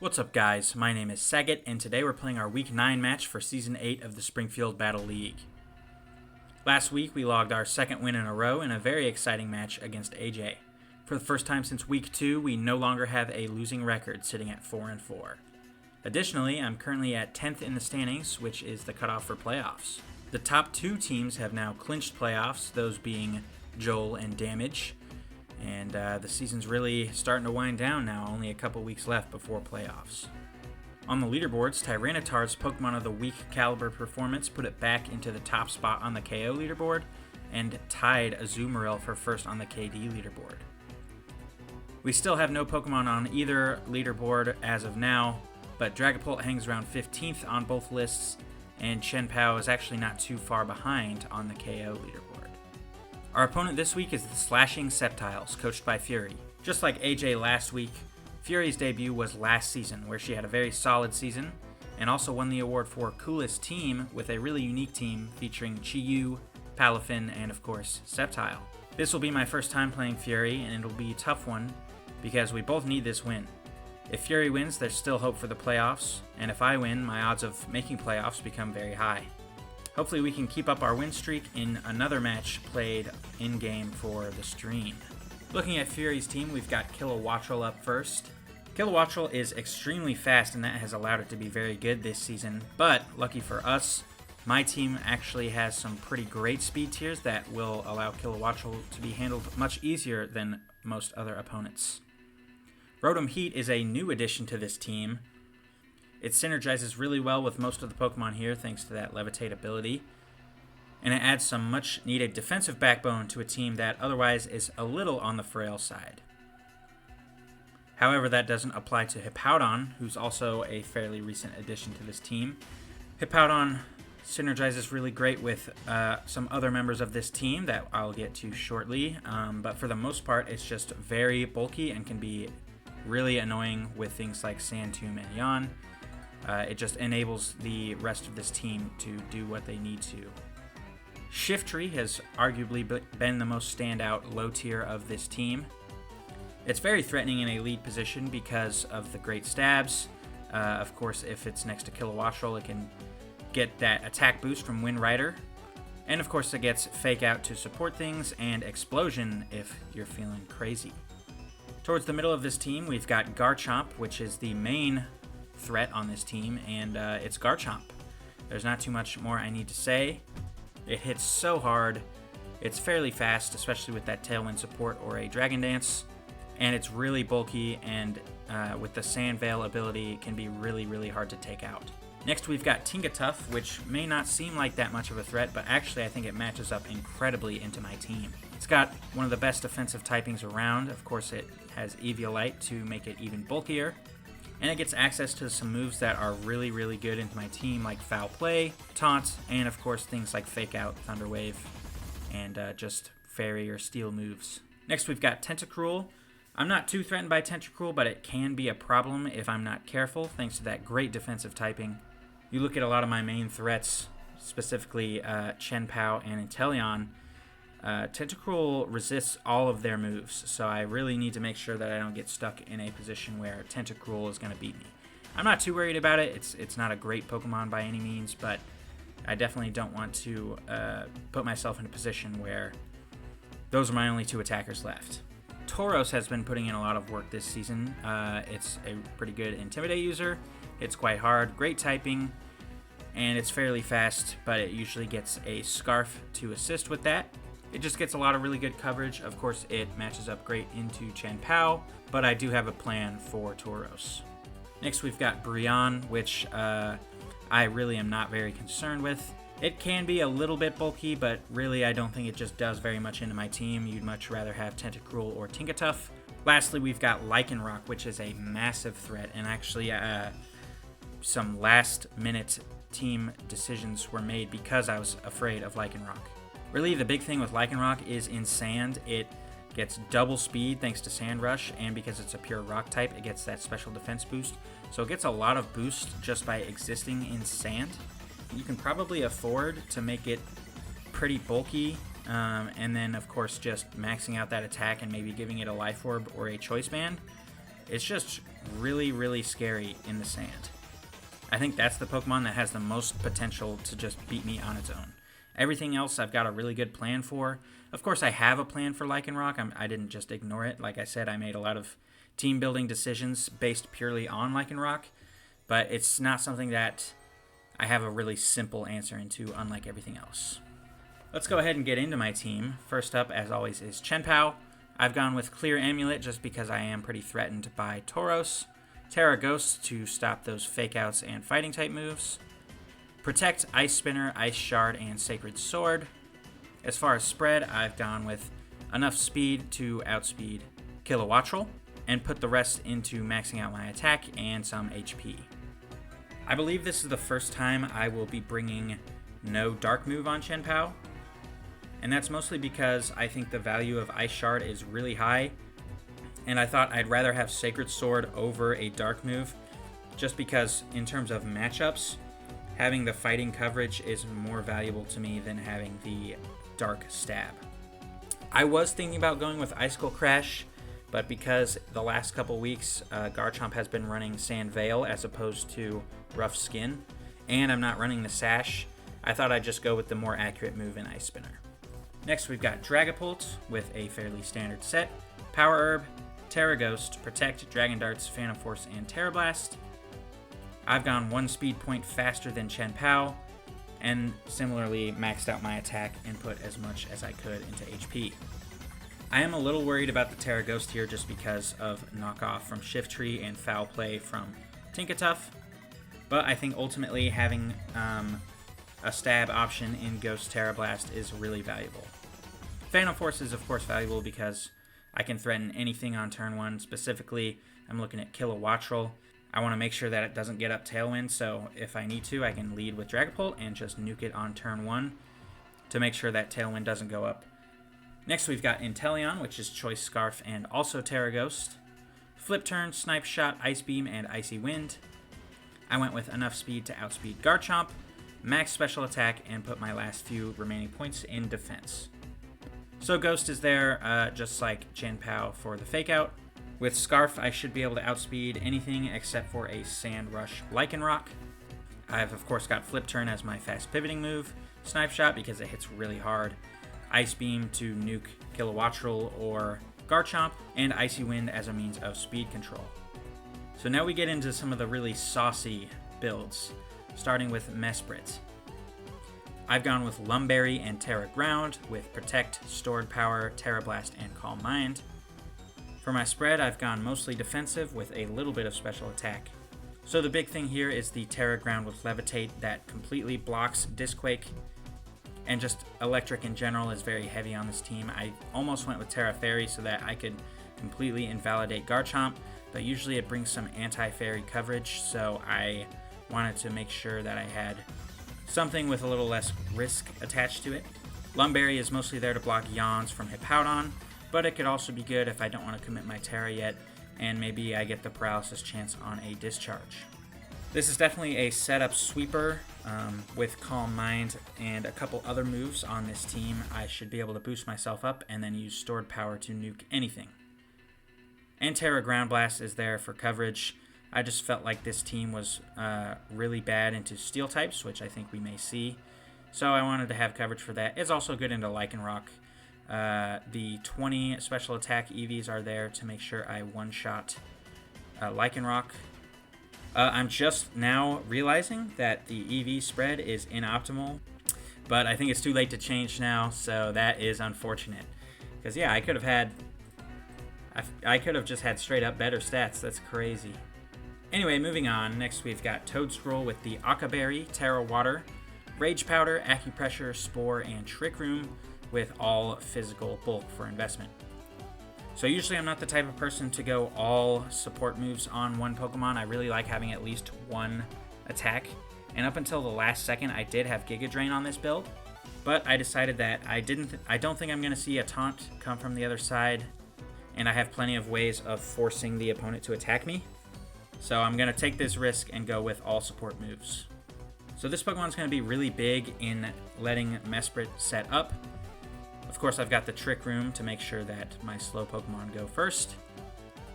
What's up guys, my name is Saget, and today we're playing our Week 9 match for Season 8 of the Springfield Battle League. Last week we logged our second win in a row in a very exciting match against AJ. For the first time since Week 2, we no longer have a losing record, sitting at 4-4. Additionally, I'm currently at 10th in the standings, which is the cutoff for playoffs. The top two teams have now clinched playoffs, those being Joel and Damage. And the season's really starting to wind down now, only a couple weeks left before playoffs. On the leaderboards, Tyranitar's Pokemon of the Week caliber performance put it back into the top spot on the KO leaderboard, and tied Azumarill for first on the KD leaderboard. We still have no Pokemon on either leaderboard as of now, but Dragapult hangs around 15th on both lists, and chien-pao is actually not too far behind on the KO leaderboard. Our opponent this week is the Slashing Sceptiles, coached by Fury. Just like AJ last week, Fury's debut was last season, where she had a very solid season, and also won the award for Coolest Team with a really unique team featuring Chi-Yu, Palafin, and of course, Sceptile. This will be my first time playing Fury, and it'll be a tough one, because we both need this win. If Fury wins, there's still hope for the playoffs, and if I win, my odds of making playoffs become very high. Hopefully we can keep up our win streak in another match played in-game for the stream. Looking at Fury's team, we've got Kilowattrel up first. Kilowattrel is extremely fast, and that has allowed it to be very good this season, but lucky for us, my team actually has some pretty great speed tiers that will allow Kilowattrel to be handled much easier than most other opponents. Rotom Heat is a new addition to this team. It synergizes really well with most of the Pokemon here thanks to that Levitate ability, and it adds some much needed defensive backbone to a team that otherwise is a little on the frail side. However, that doesn't apply to Hippowdon, who's also a fairly recent addition to this team. Hippowdon synergizes really great with some other members of this team that I'll get to shortly, but for the most part it's just very bulky and can be really annoying with things like Sandtomb and Yawn. It just enables the rest of this team to do what they need to. Shiftry has arguably been the most standout low tier of this team. It's very threatening in a lead position because of the great stabs. Of course, if it's next to Kilowattrel, it can get that attack boost from Wind Rider. And of course, it gets Fake Out to support things, and Explosion if you're feeling crazy. Towards the middle of this team, we've got Garchomp, which is the main threat on this team, and it's Garchomp. There's not too much more I need to say. It hits so hard. It's fairly fast, especially with that Tailwind support or a Dragon Dance, and it's really bulky, and with the Sand Veil ability, it can be really hard to take out. Next, we've got Tingatuff, which may not seem like that much of a threat, but actually I think it matches up incredibly into my team. It's got one of the best defensive typings around. Of course, it has Eviolite to make it even bulkier. And it gets access to some moves that are really good into my team, like Foul Play, Taunt, and of course things like Fake Out, Thunder Wave, and just Fairy or Steel moves. Next we've got Tentacruel. I'm not too threatened by Tentacruel, but it can be a problem if I'm not careful, thanks to that great defensive typing. You look at a lot of my main threats, specifically chien-pao and Inteleon, Tentacruel resists all of their moves, so I really need to make sure that I don't get stuck in a position where Tentacruel is going to beat me. I'm not too worried about it. It's not a great Pokemon by any means, but I definitely don't want to put myself in a position where those are my only two attackers left. Tauros has been putting in a lot of work this season. It's a pretty good Intimidate user. It's quite hard, great typing, and it's fairly fast, but it usually gets a Scarf to assist with that. It just gets a lot of really good coverage. Of course, it matches up great into chien-pao, but I do have a plan for Tauros. Next, we've got Brionne, which I really am not very concerned with. It can be a little bit bulky, but really I don't think it just does very much into my team. You'd much rather have Tentacruel or Tingatuff. Lastly, we've got Lycanroc, which is a massive threat, and actually some last-minute team decisions were made because I was afraid of Lycanroc. Really, the big thing with Lycanroc is in Sand, it gets double speed thanks to Sand Rush, and because it's a pure rock type, it gets that special defense boost. So it gets a lot of boost just by existing in Sand. You can probably afford to make it pretty bulky, and then of course just maxing out that attack and maybe giving it a Life Orb or a Choice Band. It's just really, really scary in the sand. I think that's the Pokemon that has the most potential to just beat me on its own. Everything else I've got a really good plan for. Of course, I have a plan for Lycanroc. I didn't just ignore it. Like I said, I made a lot of team building decisions based purely on Lycanroc, but it's not something that I have a really simple answer into, unlike everything else. Let's go ahead and get into my team. First up, as always, is chien-pao. I've gone with Clear Amulet just because I am pretty threatened by Tauros. Terra Ghost to stop those fake outs and fighting type moves. Protect, Ice Spinner, Ice Shard, and Sacred Sword. As far as spread, I've gone with enough speed to outspeed Kilowattrel, and put the rest into maxing out my attack and some HP. I believe this is the first time I will be bringing no Dark move on chien-pao, and that's mostly because I think the value of Ice Shard is really high, and I thought I'd rather have Sacred Sword over a Dark move, just because in terms of matchups, having the fighting coverage is more valuable to me than having the Dark stab. I was thinking about going with Icicle Crash, but because the last couple weeks Garchomp has been running Sand Veil as opposed to Rough Skin, and I'm not running the Sash, I thought I'd just go with the more accurate move in Ice Spinner. Next we've got Dragapult with a fairly standard set, Power Herb, Terra Ghost, Protect, Dragon Darts, Phantom Force, and Terra Blast. I've gone one speed point faster than chien-pao, and similarly maxed out my attack and put as much as I could into HP. I am a little worried about the Terra Ghost here just because of knockoff from Shiftry and foul play from Tinkatuff, but I think ultimately having a stab option in Ghost Terra Blast is really valuable. Phantom Force is of course valuable because I can threaten anything on turn 1. Specifically, I'm looking at Kilowattrel. I want to make sure that it doesn't get up Tailwind, so if I need to, I can lead with Dragapult and just nuke it on turn 1 to make sure that Tailwind doesn't go up. Next we've got Inteleon, which is Choice Scarf and also Terra Ghost. Flip Turn, Snipe Shot, Ice Beam, and Icy Wind. I went with enough speed to outspeed Garchomp, max special attack, and put my last few remaining points in defense. So Ghost is there, just like chien-pao for the fake out. With Scarf, I should be able to outspeed anything except for a Sand Rush Lycanroc. I've of course got Flip Turn as my fast pivoting move, Snipe Shot because it hits really hard, Ice Beam to nuke Kilowattrel or Garchomp, and Icy Wind as a means of speed control. So now we get into some of the really saucy builds, starting with MESPRIT'S. I've gone with Lumberry and Terra Ground with Protect, Stored Power, Terra Blast, and Calm Mind. For my spread, I've gone mostly defensive with a little bit of special attack. So the big thing here is the Terra Ground with Levitate that completely blocks Disquake, and just Electric in general is very heavy on this team. I almost went with Terra Fairy so that I could completely invalidate Garchomp, but usually it brings some anti-Fairy coverage, so I wanted to make sure that I had something with a little less risk attached to it. Lumberry is mostly there to block Yawns from Hippowdon, but it could also be good if I don't want to commit my Terra yet, and maybe I get the Paralysis chance on a Discharge. This is definitely a setup sweeper. With Calm Mind and a couple other moves on this team, I should be able to boost myself up and then use Stored Power to nuke anything. And Terra Ground Blast is there for coverage. I just felt like this team was really bad into Steel types, which I think we may see. So I wanted to have coverage for that. It's also good into Lycanroc. The 20 special attack EVs are there to make sure I one-shot Lycanroc. I'm just now realizing that the EV spread is inoptimal, but I think it's too late to change now, so that is unfortunate. Because yeah, I could have just had straight up better stats. That's crazy. Anyway, moving on. Next we've got Toadscroll with the Akaberry, Terra Water, Rage Powder, Acupressure, Spore, and Trick Room with all physical bulk for investment. So usually I'm not the type of person to go all support moves on one Pokemon. I really like having at least one attack. And up until the last second, I did have Giga Drain on this build, but I decided that I don't think I'm going to see a taunt come from the other side, and I have plenty of ways of forcing the opponent to attack me. So I'm going to take this risk and go with all support moves. So this Pokemon's going to be really big in letting Mesprit set up. Of course, I've got the Trick Room to make sure that my slow Pokemon go first.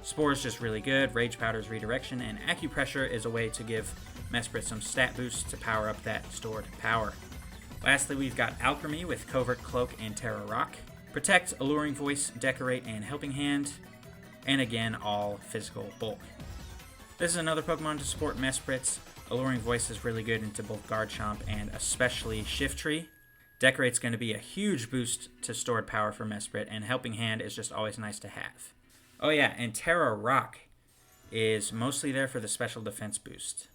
Spore's just really good, Rage Powder's redirection, and Acupressure is a way to give Mesprit some stat boosts to power up that stored power. Lastly, we've got Alchemy with Covert Cloak and Terra Rock, Protect, Alluring Voice, Decorate, and Helping Hand, and again, all physical bulk. This is another Pokemon to support Mesprit's. Alluring Voice is really good into both Garchomp and especially Shiftry. Decorate's going to be a huge boost to stored power for Mesprit, and Helping Hand is just always nice to have. Oh yeah, and Terra Rock is mostly there for the special defense boost.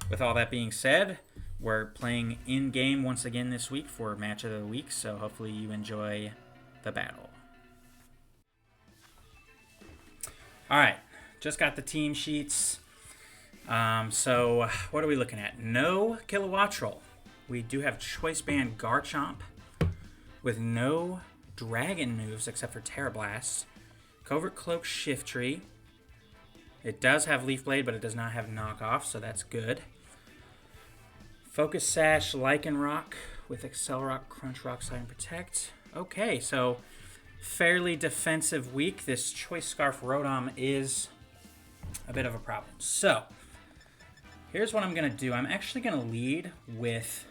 With all that being said, we're playing in-game once again this week for Match of the Week, so hopefully you enjoy the battle. Alright, just got the team sheets. So what are we looking at? No Kilowattrel. We do have Choice Band Garchomp with no Dragon moves except for Terra Blast. Covert Cloak Shiftry. It does have Leaf Blade, but it does not have Knockoff, so that's good. Focus Sash Lycanroc with Accelerock, Crunch Rock, Slide, and Protect. Okay, so fairly defensive week. This Choice Scarf Rotom is a bit of a problem. So here's what I'm going to do. I'm actually going to lead with...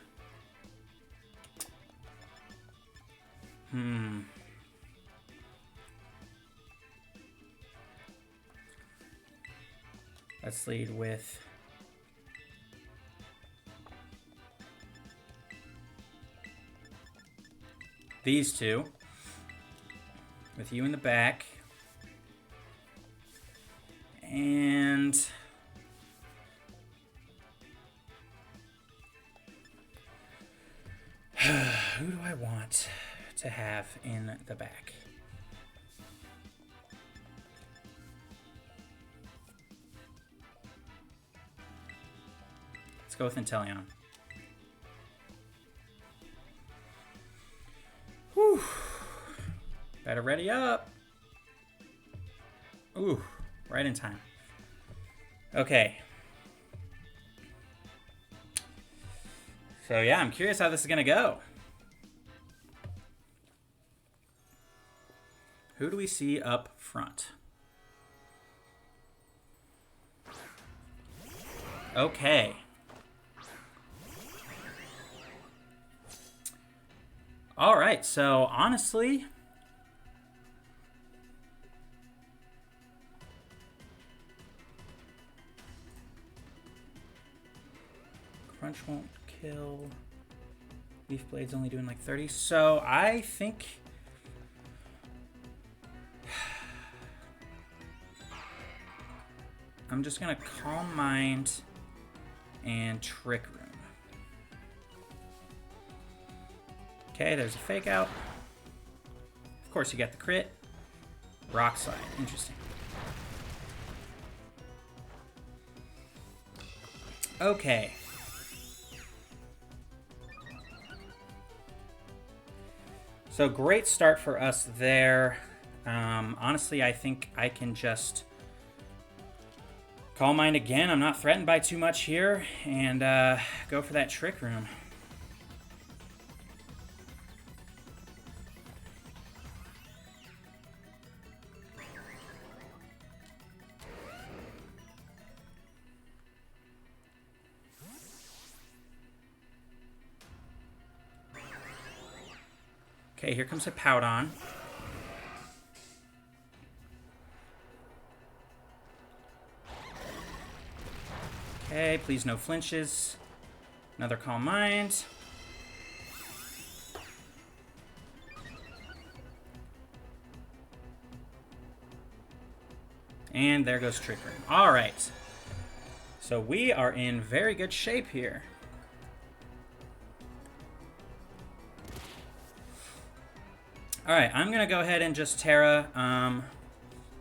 Let's lead with... these two. With you in the back. And... who do I want to have in the back? Let's go with Inteleon. Whew. Better ready up. Ooh, right in time. Okay. So yeah, I'm curious how this is going to go. Who do we see up front? Okay. All right, so honestly, Crunch won't kill. Leaf Blade's only doing like 30. So I think I'm just going to Calm Mind and Trick Room. Okay, there's a Fake Out. Of course, you got the crit. Rock Slide. Interesting. Okay. So great start for us there. Honestly, I think I can just Calm Mind again. I'm not threatened by too much here, and go for that Trick Room. Okay, here comes a Powdon. Okay, please no flinches. Another Calm Mind. And there goes Trick Room. All right. So we are in very good shape here. All right, I'm going to go ahead and just Terra.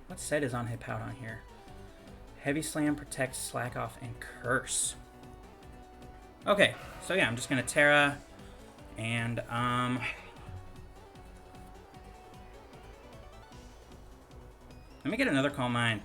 What set is on Hippowdon here? Heavy Slam, Protect, Slack Off, and Curse. Okay, so yeah, I'm just going to Terra. And, let me get another Calm Mind.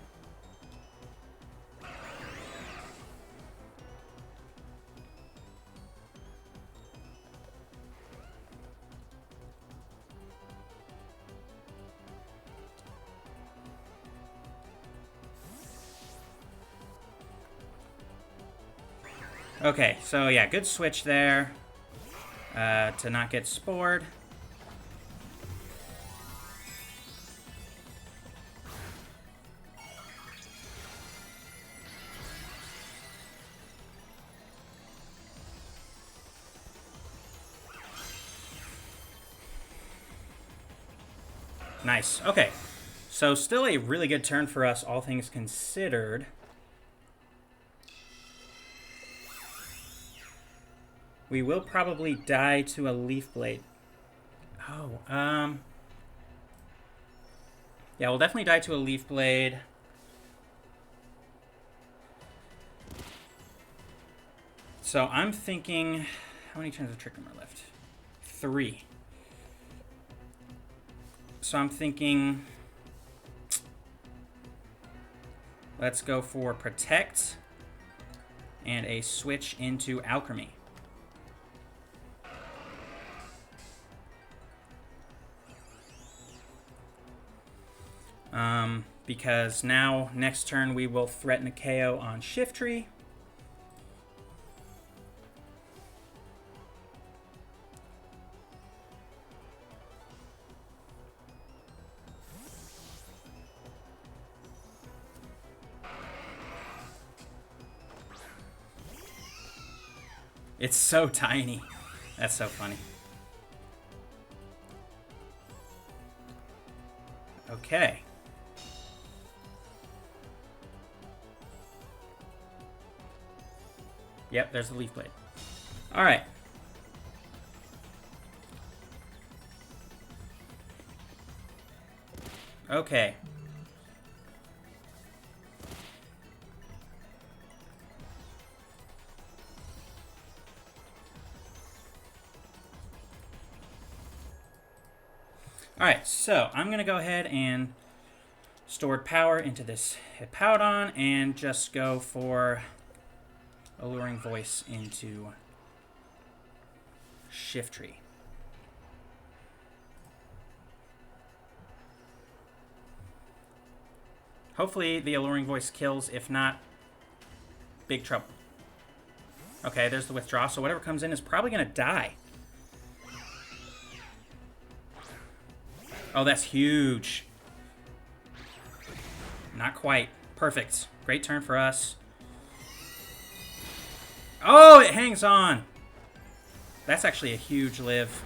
Okay, so yeah, good switch there to not get spored. Nice. Okay. So still a really good turn for us, all things considered. We will probably die to a Leaf Blade. Oh, yeah, we'll definitely die to a Leaf Blade. So I'm thinking... How many turns of Trick Room are left? 3. So I'm thinking... Let's go for Protect and a switch into Alchemy. Because now, next turn, we will threaten a KO on Shiftry. It's so tiny. That's so funny. Okay. Yep, there's the Leaf Blade. All right. Okay. All right, so I'm going to go ahead and stored power into this Hippowdon and just go for Alluring Voice into Shiftry. Hopefully the Alluring Voice kills. If not, big trouble. Okay, there's the withdraw. So whatever comes in is probably going to die. Oh, that's huge. Not quite. Perfect. Great turn for us. Oh, it hangs on. That's actually a huge live.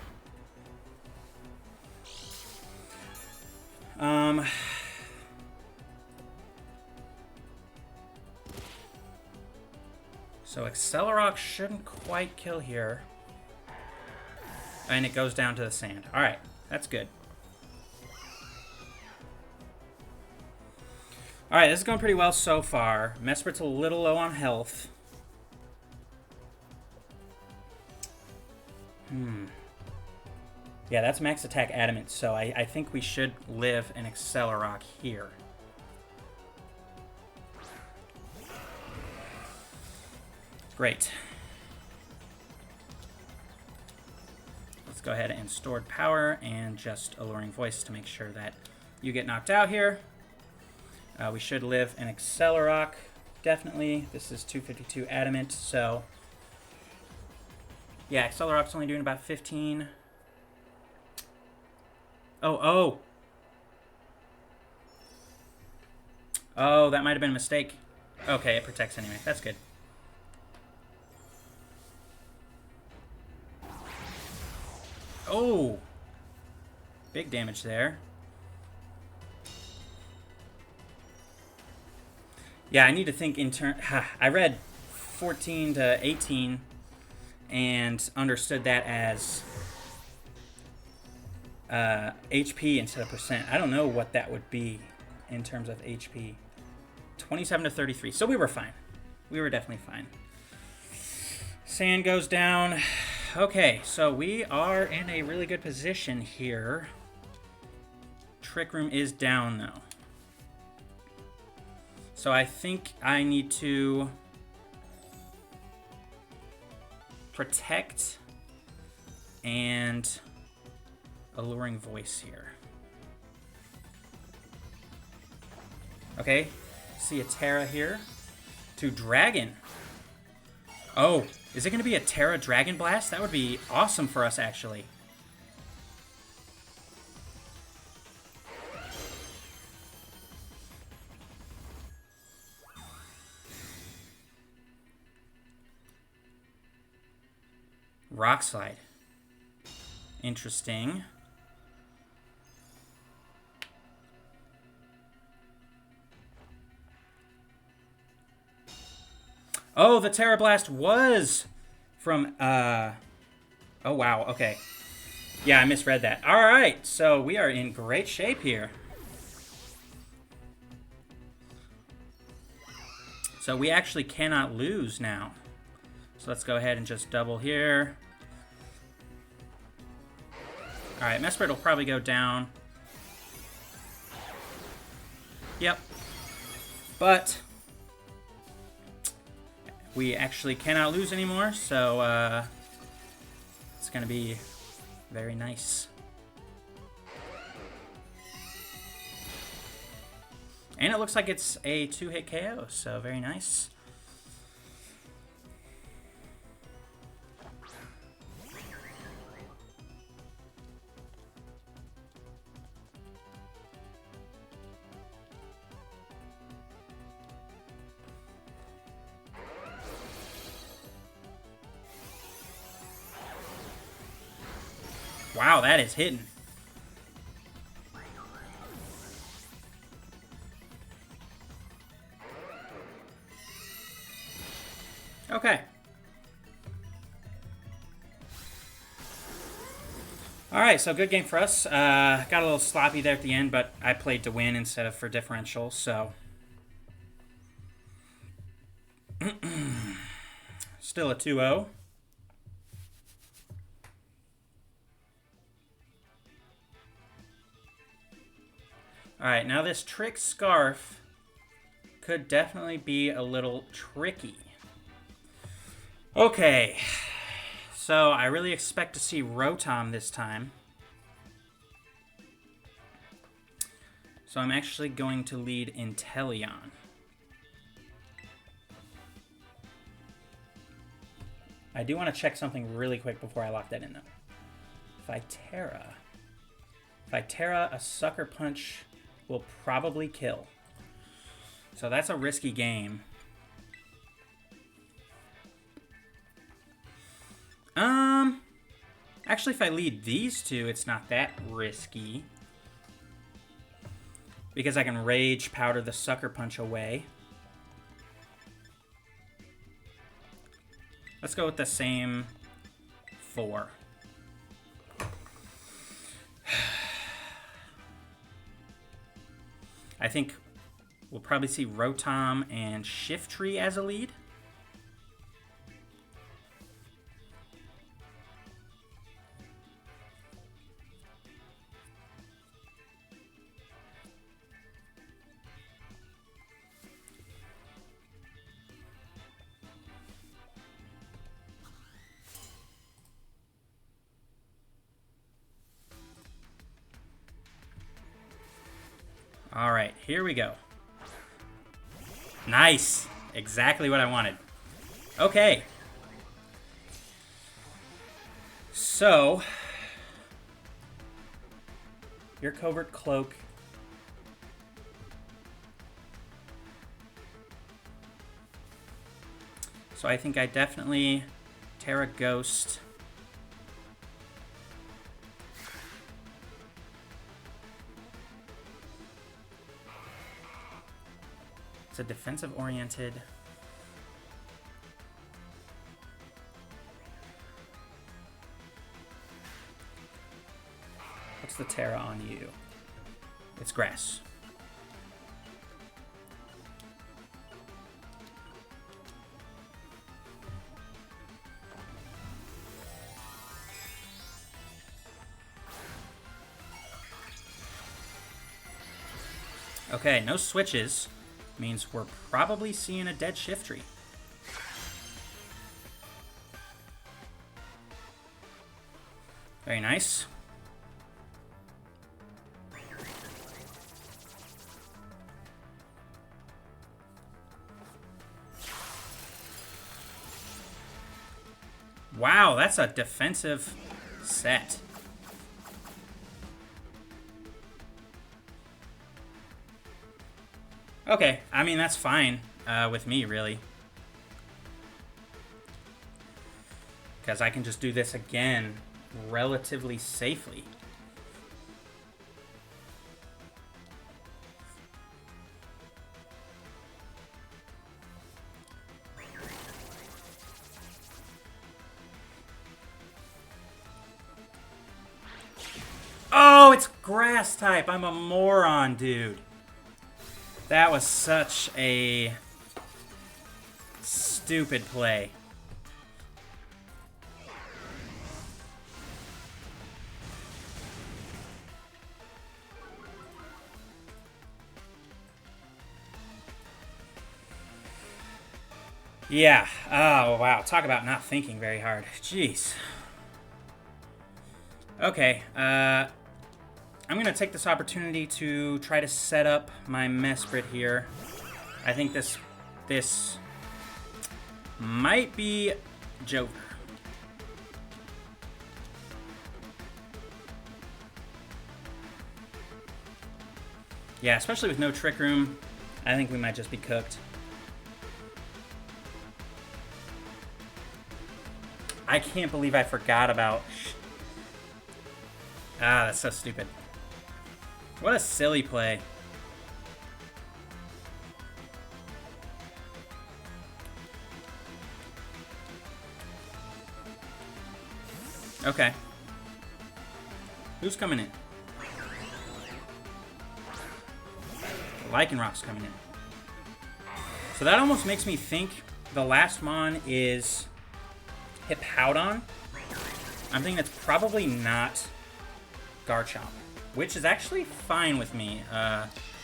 So Accelerock shouldn't quite kill here. And it goes down to the sand. All right, that's good. All right, this is going pretty well so far. Mesprit's a little low on health. Yeah, that's max attack adamant, so I think we should live an Accelerock here. Great. Let's go ahead and stored power and just Alluring Voice to make sure that you get knocked out here. We should live an Accelerock, definitely. This is 252 adamant, so... Yeah, Accelerock's only doing about 15. Oh, that might have been a mistake. Okay, it protects anyway. That's good. Oh! Big damage there. Yeah, I need to think in turn. I read 14 to 18 and understood that as HP instead of percent. I don't know what that would be in terms of HP. 27 to 33. So we were fine. We were definitely fine. Sand goes down. Okay, so we are in a really good position here. Trick Room is down, though. So I think I need to protect and Alluring Voice here. Okay, see a Terra here to Dragon. Oh, is it going to be a Terra Dragon Blast? That would be awesome for us, actually. Rock Slide. Interesting. Oh, the Terra Blast was from, oh, wow, okay. Yeah, I misread that. All right, so we are in great shape here. So we actually cannot lose now. So let's go ahead and just double here. All right, Mesprit will probably go down. Yep. But we actually cannot lose anymore, so it's going to be very nice. And it looks like it's a 2-hit KO, so very nice. Wow, that is hitting. Okay. All right, so good game for us. Got a little sloppy there at the end, but I played to win instead of for differential, so. Still a 2-0. Alright, now this Trick Scarf could definitely be a little tricky. Okay, so I really expect to see Rotom this time. So I'm actually going to lead Inteleon. I do want to check something really quick before I lock that in, though. If I Terra, a Sucker Punch will probably kill. So that's a risky game. Actually, if I lead these two, it's not that risky. Because I can Rage Powder the Sucker Punch away. Let's go with the same 4. I think we'll probably see Rotom and Shiftry as a lead. All right, here we go. Nice. Exactly what I wanted. Okay. So, your Covert Cloak. So I think I definitely Terra Ghost. It's a defensive-oriented. What's the Terra on you? It's Grass. Okay, no switches. Means we're probably seeing a dead Shiftry. Very nice. Wow, that's a defensive set. Okay, I mean, that's fine with me, really. Because I can just do this again relatively safely. Oh, it's grass type. I'm a moron, dude. That was such a stupid play. Yeah. Oh, wow. Talk about not thinking very hard. Jeez. Okay. I'm going to take this opportunity to try to set up my Mesprit here. I think this might be Joker. Yeah, especially with no Trick Room, I think we might just be cooked. I can't believe I forgot about... Ah, that's so stupid. What a silly play. Okay. Who's coming in? Lycanroc's coming in. So that almost makes me think the last mon is Hippowdon. I'm thinking it's probably not Garchomp, which is actually fine with me.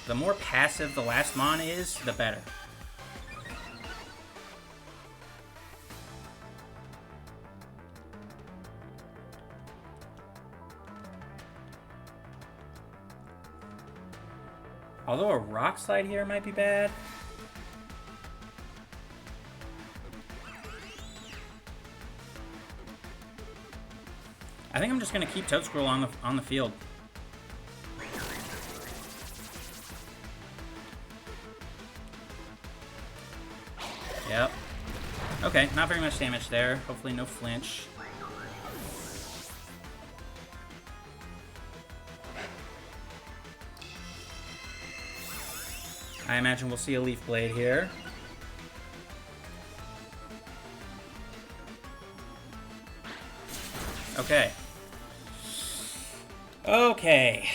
The more passive the last mon is, the better. Although a Rock Slide here might be bad. I think I'm just gonna keep Toedsquirrel on the field. Yep. Okay, not very much damage there. Hopefully no flinch. I imagine we'll see a Leaf Blade here. Okay. Okay.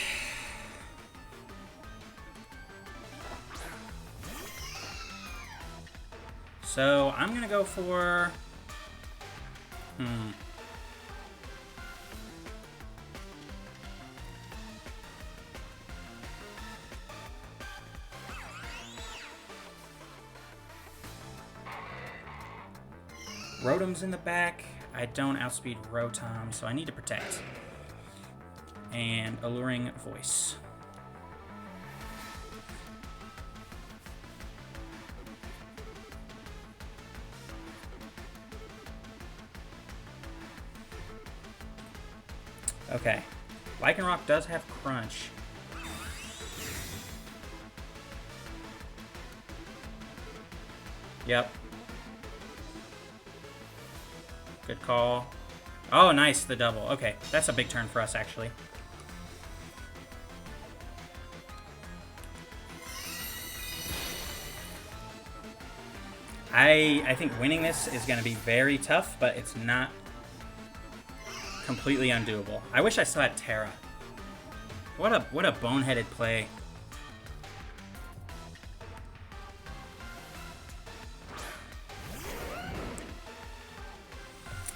So I'm gonna go for... Rotom's in the back. I don't outspeed Rotom, so I need to protect. And Alluring Voice. Okay. Lycanroc does have Crunch. Yep. Good call. Oh, nice, the double. Okay, that's a big turn for us, actually. I think winning this is going to be very tough, but it's not completely undoable. I wish I still had Terra. What a boneheaded play.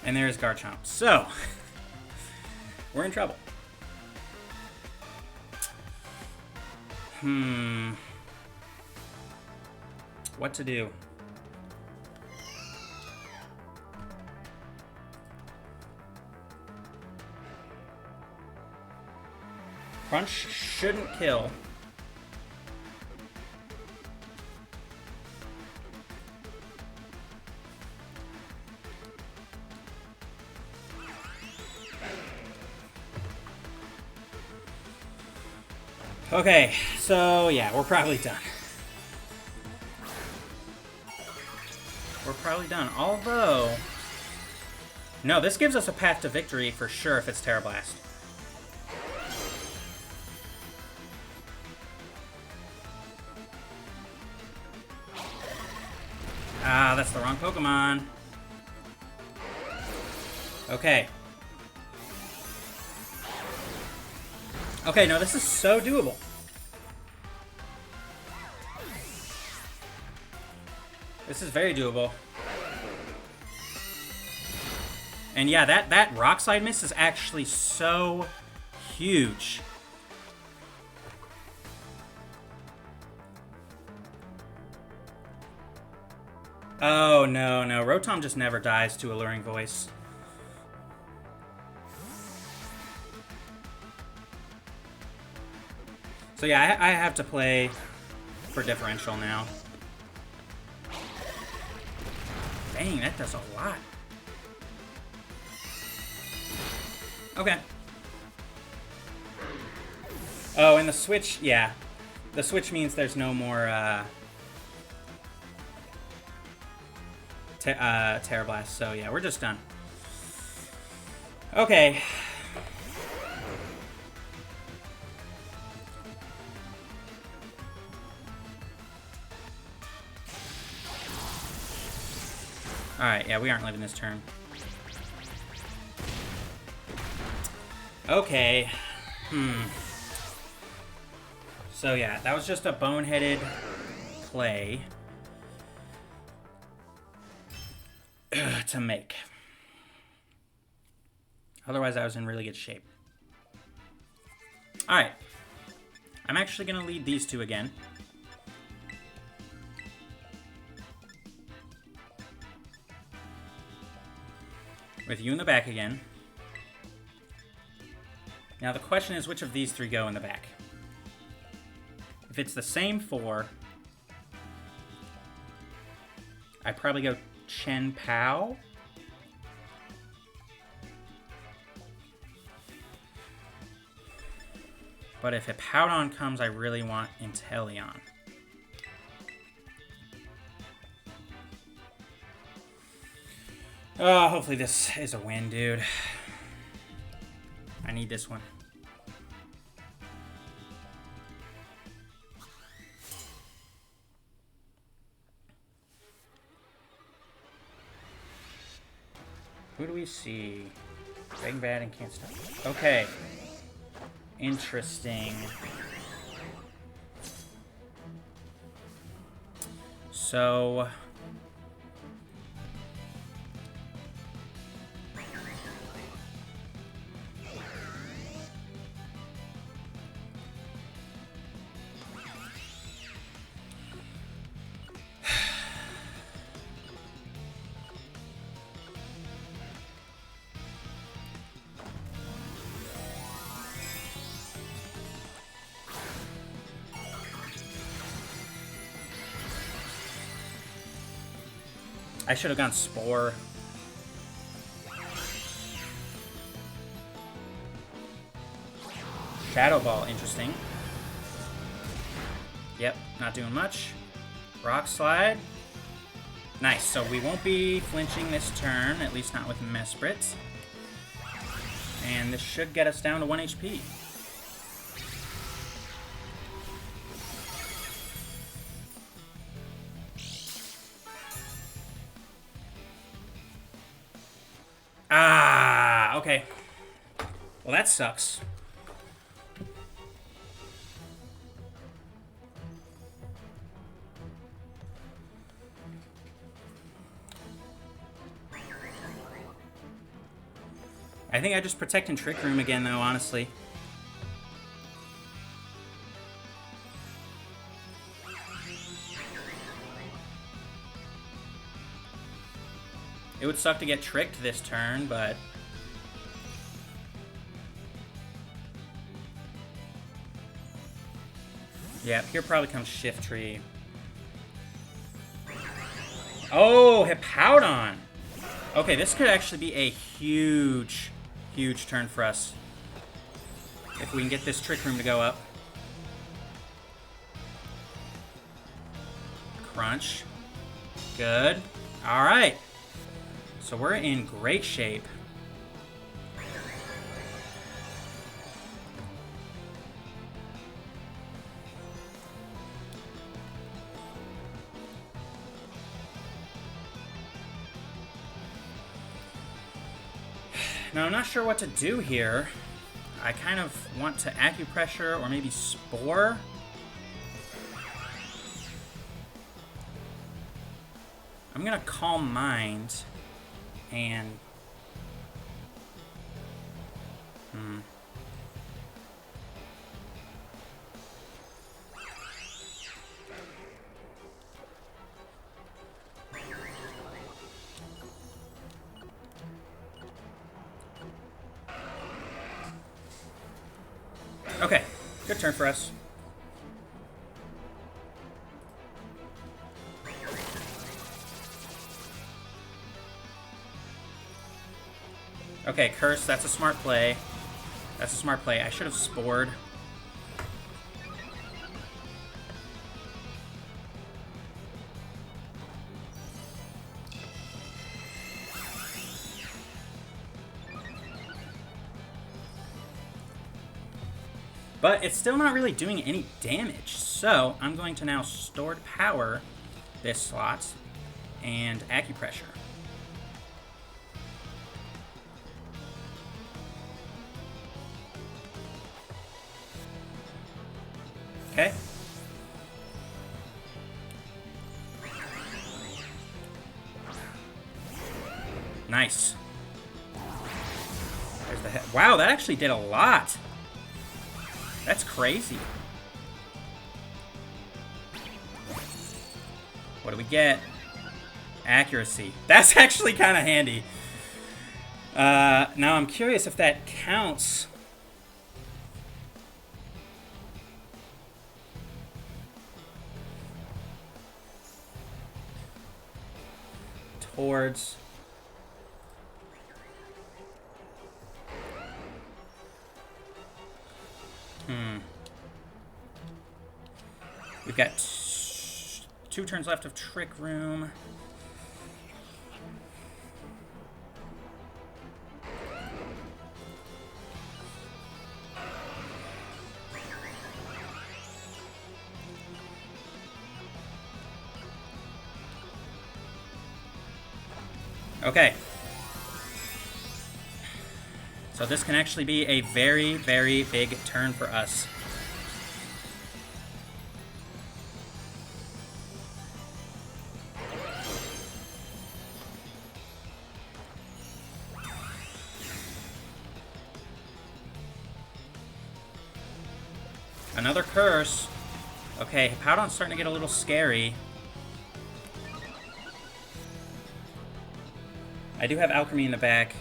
And there's Garchomp. So, we're in trouble. What to do? Crunch shouldn't kill. Okay, so yeah, we're probably done. We're probably done. Although, no, this gives us a path to victory for sure if it's Terra Blast. Ah, that's the wrong Pokemon. Okay. Okay, no, this is so doable. This is very doable. And yeah, that Rock Slide miss is actually so huge. Oh, no, no. Rotom just never dies to Alluring Voice. So yeah, I have to play for differential now. Dang, that does a lot. Okay. Oh, and the switch, yeah. The switch means there's no more Terra Blast, so yeah, we're just done. Okay. Alright, yeah, we aren't living this turn. Okay. So yeah, that was just a boneheaded play to make. Otherwise, I was in really good shape. Alright. I'm actually going to lead these two again. With you in the back again. Now the question is, which of these three go in the back? If it's the same four, I'd probably go chien-pao. But if Hippowdon comes, I really want Inteleon. Oh, hopefully this is a win, dude. I need this one. Who do we see? Big Bad and Can't Stop. Okay. Interesting. So... I should have gone Spore. Shadow Ball, interesting. Yep, not doing much. Rock Slide. Nice, so we won't be flinching this turn, at least not with Mesprit. And this should get us down to 1 HP. Ah, okay. Well, that sucks. I think I just protect and Trick Room again, though, honestly. It would suck to get tricked this turn, but... yeah, here probably comes Shiftry. Oh, Hippowdon! Okay, this could actually be a huge, huge turn for us. If we can get this Trick Room to go up. crunch. Good. All right. So we're in great shape. Now, I'm not sure what to do here. I kind of want to acupressure or maybe spore. I'm going to calm mind and... Okay, good turn for us. Okay, Curse, that's a smart play. That's a smart play. I should have spored. But it's still not really doing any damage. So I'm going to now stored power this slot and acupressure. Okay. Nice. There's the head. Wow, that actually did a lot. That's crazy. What do we get? Accuracy. That's actually kind of handy. Now I'm curious if that counts. Towards... We've got 2 turns left of Trick Room. Okay. So this can actually be a very, very big turn for us. Another curse. Okay, Hippowdon's starting to get a little scary. I do have Alchemy in the back.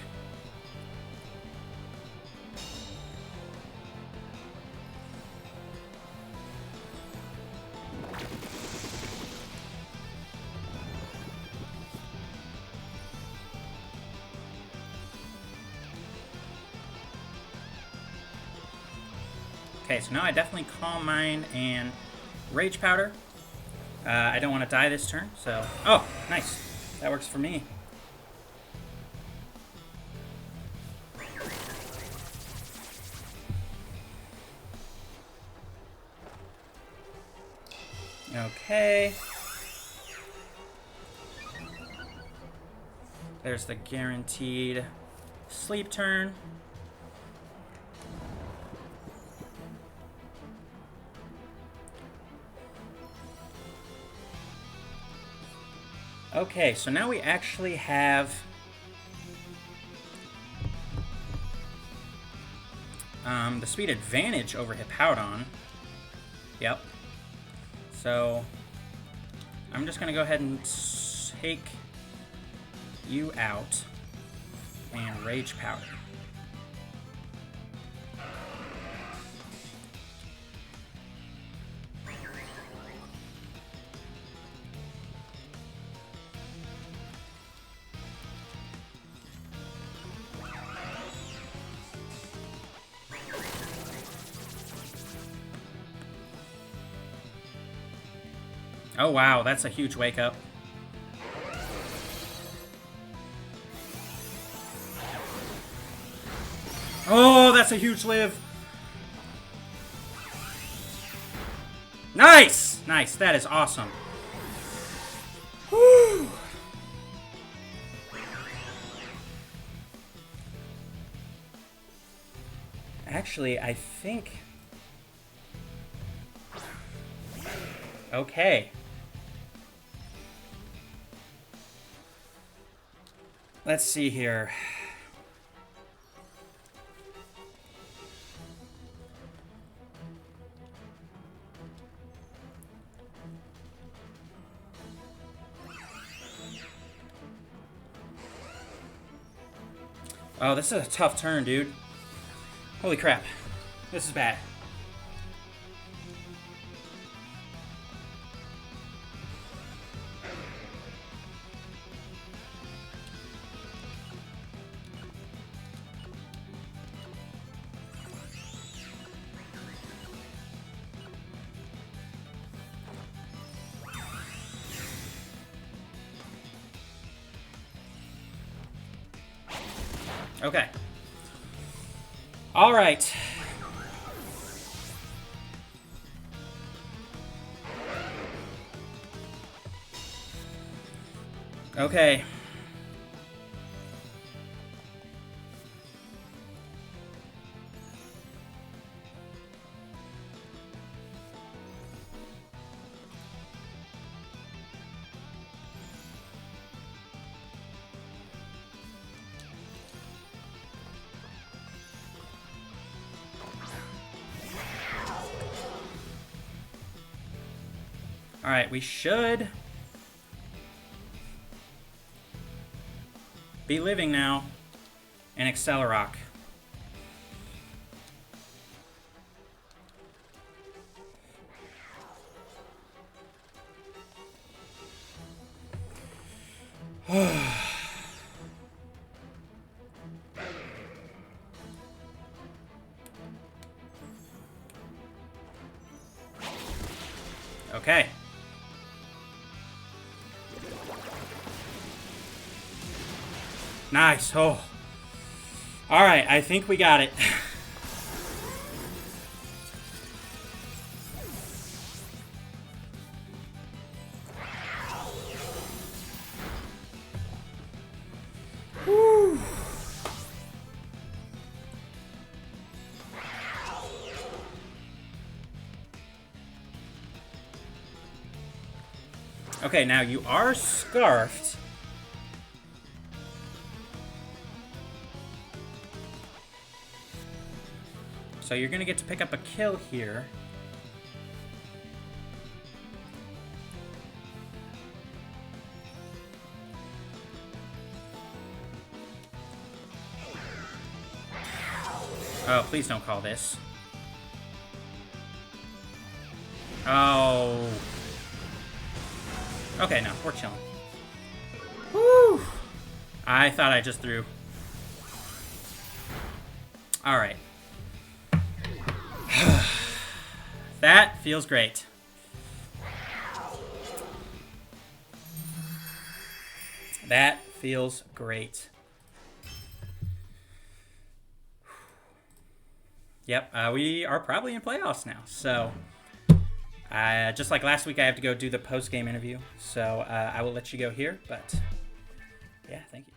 Okay, so now I definitely Calm Mind and Rage Powder. I don't want to die this turn, so... Oh, nice. That works for me. Okay. There's the guaranteed sleep turn. Okay, so now we actually have the speed advantage over Hippowdon. Yep. So I'm just going to go ahead and take you out and Rage Powder. Oh, wow. That's a huge wake up. Oh, that's a huge live. Nice! Nice. That is awesome. Woo! Actually, I think... Okay. Let's see here. Oh, this is a tough turn, dude. Holy crap. This is bad. Okay. All right. Okay. All right, we should be living now in Accelerock. Okay. Nice. Oh. All right. I think we got it. Whew. Okay, now you are scarfed. So you're going to get to pick up a kill here. Oh, please don't call this. Oh. Okay, no, we're chilling. Woo! I thought I just threw. All right. That feels great. That feels great. Yep, we are probably in playoffs now. So, just like last week, I have to go do the post-game interview. So, I will let you go here. But, yeah, thank you.